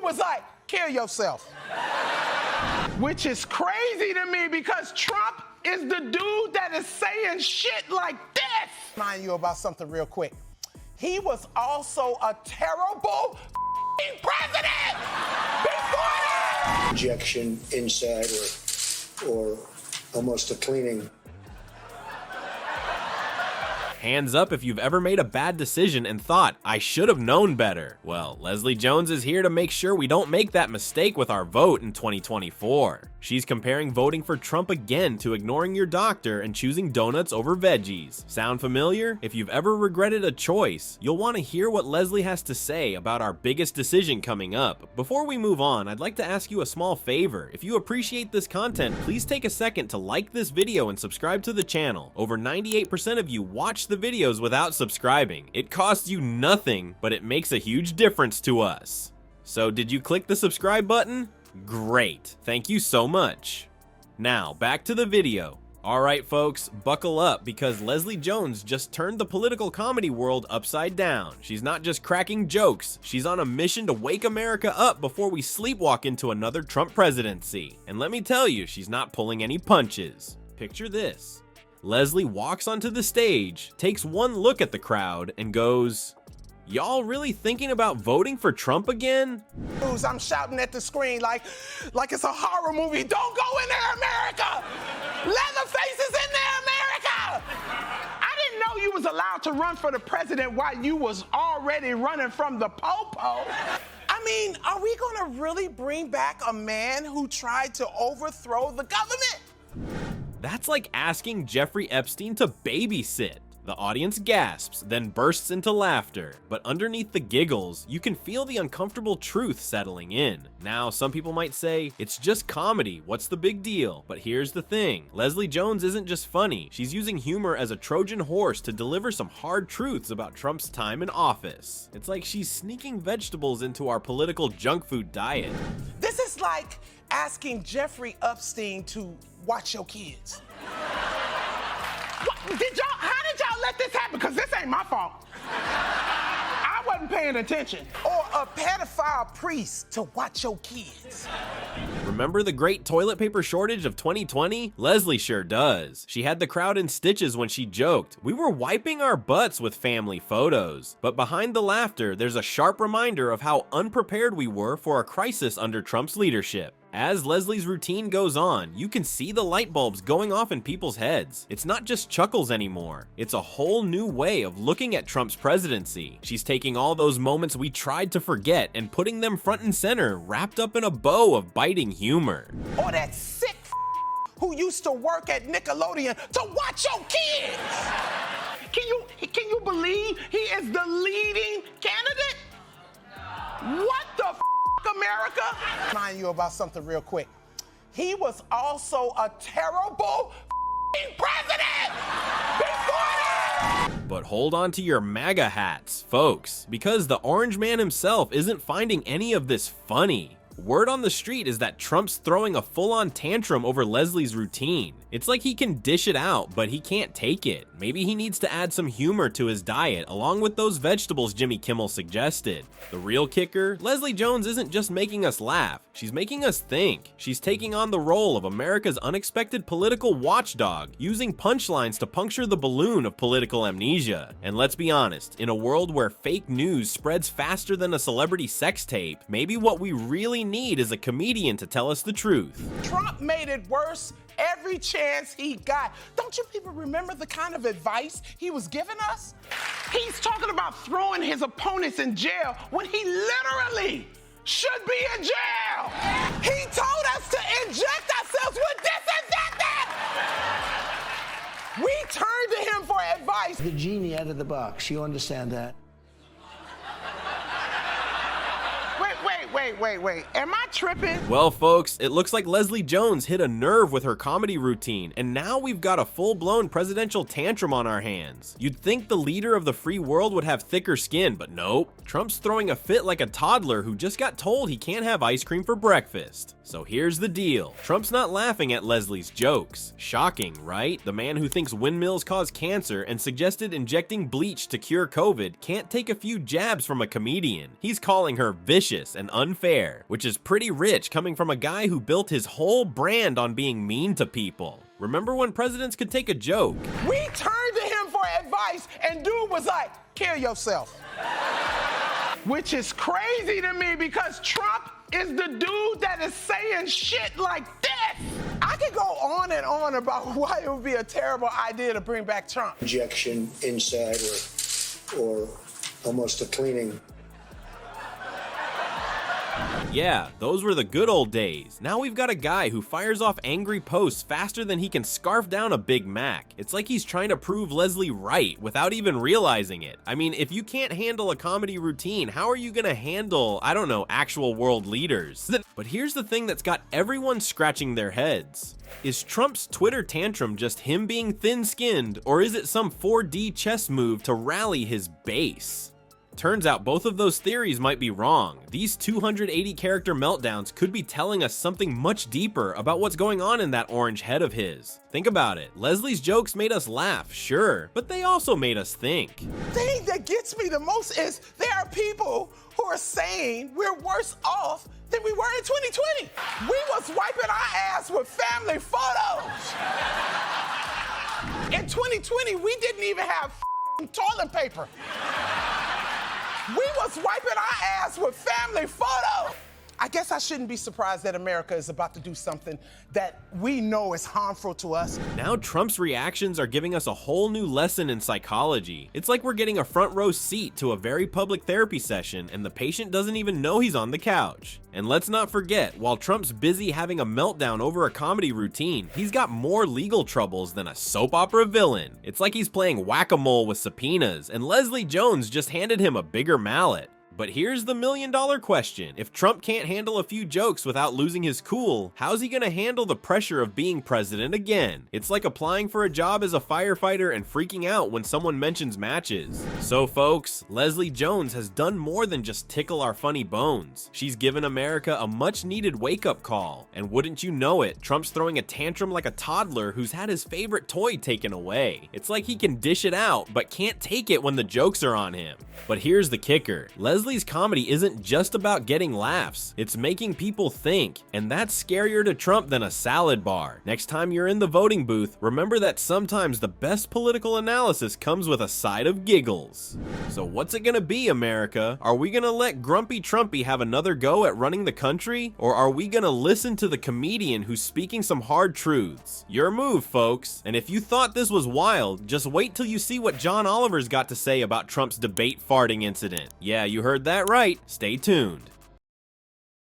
was like, kill yourself. Which is crazy to me because Trump is the dude that is saying shit like this. Remind you about something real quick. He was also a terrible president before that. Injection inside or almost a cleaning. Hands up if you've ever made a bad decision and thought, I should have known better. Well, Leslie Jones is here to make sure we don't make that mistake with our vote in 2024. She's comparing voting for Trump again to ignoring your doctor and choosing donuts over veggies. Sound familiar? If you've ever regretted a choice, you'll want to hear what Leslie has to say about our biggest decision coming up. Before we move on, I'd like to ask you a small favor. If you appreciate this content, please take a second to like this video and subscribe to the channel. Over 98% of you watch the videos without subscribing. It costs you nothing, but it makes a huge difference to us. So did you click the subscribe button? Great, thank you so much. Now back to the video. Alright folks, buckle up because Leslie Jones just turned the political comedy world upside down. She's not just cracking jokes, she's on a mission to wake America up before we sleepwalk into another Trump presidency. And let me tell you, she's not pulling any punches. Picture this. Leslie walks onto the stage, takes one look at the crowd, and goes, "Y'all really thinking about voting for Trump again?" I'm shouting at the screen like it's a horror movie. Don't go in there, America! Leatherface is in there, America! I didn't know you was allowed to run for the president while you was already running from the popo. I mean, are we gonna really bring back a man who tried to overthrow the government? That's like asking Jeffrey Epstein to babysit. The audience gasps, then bursts into laughter. But underneath the giggles, you can feel the uncomfortable truth settling in. Now, some people might say, it's just comedy, what's the big deal? But here's the thing, Leslie Jones isn't just funny, she's using humor as a Trojan horse to deliver some hard truths about Trump's time in office. It's like she's sneaking vegetables into our political junk food diet. This is like asking Jeffrey Epstein to watch your kids. How did y'all let this happen? Because this ain't my fault. I wasn't paying attention. Or a pedophile priest to watch your kids. Remember the great toilet paper shortage of 2020? Leslie sure does. She had the crowd in stitches when she joked, "We were wiping our butts with family photos." But behind the laughter, there's a sharp reminder of how unprepared we were for a crisis under Trump's leadership. As Leslie's routine goes on, you can see the light bulbs going off in people's heads. It's not just chuckles anymore. It's a whole new way of looking at Trump's presidency. She's taking all those moments we tried to forget and putting them front and center, wrapped up in a bow of biting humor. Or that sick who used to work at Nickelodeon to watch your kids. Can you believe he is the leading candidate? What the America? Remind you about something real quick. He was also a terrible president before that. But hold on to your MAGA hats, folks, because the Orange Man himself isn't finding any of this funny. Word on the street is that Trump's throwing a full-on tantrum over Leslie's routine. It's like he can dish it out, but he can't take it. Maybe he needs to add some humor to his diet, along with those vegetables Jimmy Kimmel suggested. The real kicker, Leslie Jones isn't just making us laugh, she's making us think. She's taking on the role of America's unexpected political watchdog, using punchlines to puncture the balloon of political amnesia. And let's be honest, in a world where fake news spreads faster than a celebrity sex tape, maybe what we really need is a comedian to tell us the truth. Trump made it worse every chance he got. Don't you people remember the kind of advice he was giving us? He's talking about throwing his opponents in jail when he literally should be in jail. He told us to inject ourselves with disinfectant. We turned to him for advice. The genie out of the box, you understand that? Wait. Am I tripping? Well, folks, it looks like Leslie Jones hit a nerve with her comedy routine, and now we've got a full-blown presidential tantrum on our hands. You'd think the leader of the free world would have thicker skin, but nope. Trump's throwing a fit like a toddler who just got told he can't have ice cream for breakfast. So here's the deal. Trump's not laughing at Leslie's jokes. Shocking, right? The man who thinks windmills cause cancer and suggested injecting bleach to cure COVID can't take a few jabs from a comedian. He's calling her vicious and unfair, which is pretty rich coming from a guy who built his whole brand on being mean to people. Remember when presidents could take a joke? We turned to him for advice, and dude was like, kill yourself. Which is crazy to me because Trump is the dude that is saying shit like this. I could go on and on about why it would be a terrible idea to bring back Trump. Injection inside or almost a cleaning. Yeah, those were the good old days. Now we've got a guy who fires off angry posts faster than he can scarf down a Big Mac. It's like he's trying to prove Leslie right without even realizing it. I mean, if you can't handle a comedy routine, how are you gonna handle, I don't know, actual world leaders? But here's the thing that's got everyone scratching their heads. Is Trump's Twitter tantrum just him being thin-skinned, or is it some 4D chess move to rally his base? Turns out both of those theories might be wrong. These 280 character meltdowns could be telling us something much deeper about what's going on in that orange head of his. Think about it. Leslie's jokes made us laugh, sure, but they also made us think. The thing that gets me the most is there are people who are saying we're worse off than we were in 2020. We was wiping our ass with family photos. In 2020, we didn't even have toilet paper. We was wiping our ass with family photos. I guess I shouldn't be surprised that America is about to do something that we know is harmful to us. Now Trump's reactions are giving us a whole new lesson in psychology. It's like we're getting a front row seat to a very public therapy session and the patient doesn't even know he's on the couch. And let's not forget, while Trump's busy having a meltdown over a comedy routine, he's got more legal troubles than a soap opera villain. It's like he's playing whack-a-mole with subpoenas, and Leslie Jones just handed him a bigger mallet. But here's the million-dollar question. If Trump can't handle a few jokes without losing his cool, how's he gonna handle the pressure of being president again? It's like applying for a job as a firefighter and freaking out when someone mentions matches. So folks, Leslie Jones has done more than just tickle our funny bones. She's given America a much-needed wake-up call. And wouldn't you know it, Trump's throwing a tantrum like a toddler who's had his favorite toy taken away. It's like he can dish it out, but can't take it when the jokes are on him. But here's the kicker. Leslie's comedy isn't just about getting laughs, it's making people think, and that's scarier to Trump than a salad bar. Next time you're in the voting booth, remember that sometimes the best political analysis comes with a side of giggles. So what's it gonna be, America? Are we gonna let Grumpy Trumpy have another go at running the country? Or are we gonna listen to the comedian who's speaking some hard truths? Your move, folks. And if you thought this was wild, just wait till you see what John Oliver's got to say about Trump's debate farting incident. Yeah, you heard that right. Stay tuned.